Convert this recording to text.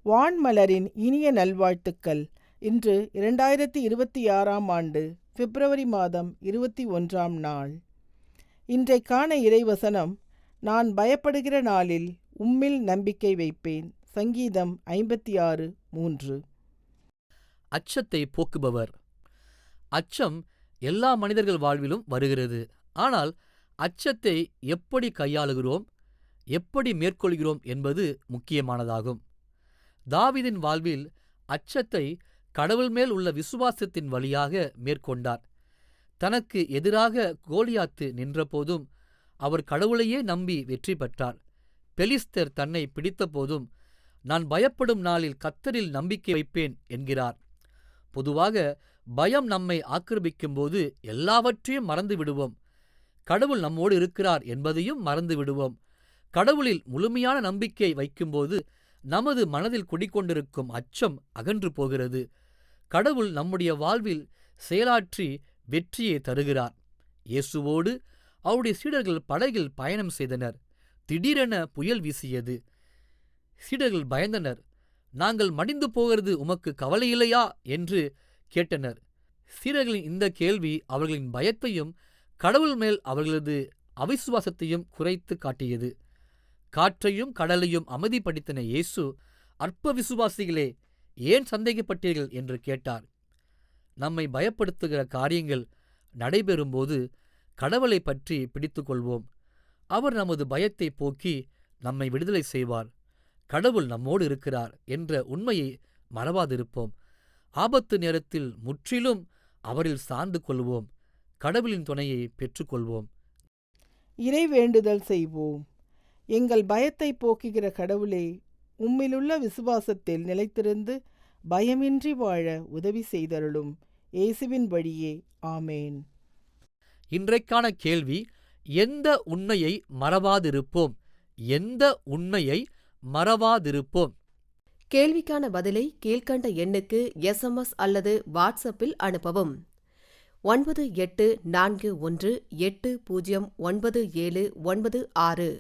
வான்மலரின் இனிய நல்வாழ்த்துக்கள். இன்று 2026ஆம் ஆண்டு பிப்ரவரி மாதம் 21ஆம் நாள். இன்றைக்கான இறைவசனம், நான் பயப்படுகிற நாளில் உம்மில் நம்பிக்கை வைப்பேன். சங்கீதம் 56:3. அச்சத்தை போக்குபவர். அச்சம் எல்லா மனிதர்கள் வாழ்விலும் வருகிறது. ஆனால் அச்சத்தை எப்படி கையாளுகிறோம், எப்படி மேற்கொள்கிறோம் என்பது முக்கியமானதாகும். தாவீதின் வாழ்வில் அச்சத்தை கடவுள் மேல் உள்ள விசுவாசத்தின் வழியாக மேற்கொண்டார். தனக்கு எதிராக கோலியாத்து நின்றபோதும் அவர் கடவுளையே நம்பி வெற்றி பெற்றார். பெலிஸ்தர் தன்னை பிடித்தபோதும் நான் பயப்படும் நாளில் கர்த்தரில் நம்பிக்கை வைப்பேன் என்கிறார். பொதுவாக பயம் நம்மை ஆக்கிரமிக்கும்போது எல்லாவற்றையும் மறந்து விடுவோம். கடவுள் நம்மோடு இருக்கிறார் என்பதையும் மறந்து விடுவோம். கடவுளில் முழுமையான நம்பிக்கை வைக்கும்போது நமது மனதில் குடிக்கொண்டிருக்கும் அச்சம் அகன்று போகிறது. கடவுள் நம்முடைய வாழ்வில் செயலாற்றி வெற்றியை தருகிறார். இயேசுவோடு அவருடைய சீடர்கள் படகில் பயணம் செய்தனர். திடீரென புயல் வீசியது. சீடர்கள் பயந்தனர். நாங்கள் மடிந்து போகிறது உமக்கு கவலையில்லையா என்று கேட்டனர். சீடர்களின் இந்த கேள்வி அவர்களின் பயத்தையும் கடவுள் மேல் அவர்களது அவிசுவாசத்தையும் குறைத்து காட்டியது. காற்றையும் கடலையும் அமைதிப்படுத்தின இயேசு, அற்ப விசுவாசிகளே, ஏன் சந்தேகப்பட்டீர்கள் என்று கேட்டார். நம்மை பயப்படுத்துகிற காரியங்கள் நடைபெறும்போது கடவுளை பற்றி பிடித்து கொள்வோம். அவர் நமது பயத்தை போக்கி நம்மை விடுதலை செய்வார். கடவுள் நம்மோடு இருக்கிறார் என்ற உண்மையை மறவாதிருப்போம். ஆபத்து நேரத்தில் முற்றிலும் அவரில் சார்ந்து கொள்வோம். கடவுளின் துணையை பெற்றுக்கொள்வோம். இறை வேண்டுதல் செய்வோம். எங்கள் பயத்தை போக்குகிற கடவுளே, உம்மிலுள்ள விசுவாசத்தில் நிலைத்திருந்து பயமின்றி வாழ உதவி செய்தருளும். இயேசுவின் வழியே. ஆமேன். இன்றைக்கான கேள்வி, எந்த உண்மையை மறவாதிருப்போம்? எந்த உண்மையை மறவாதிருப்போம்? கேள்விக்கான பதிலை கீழ்க்கண்ட எண்ணுக்கு SMS அல்லது வாட்ஸ்அப்பில் அனுப்பவும். 9841809796.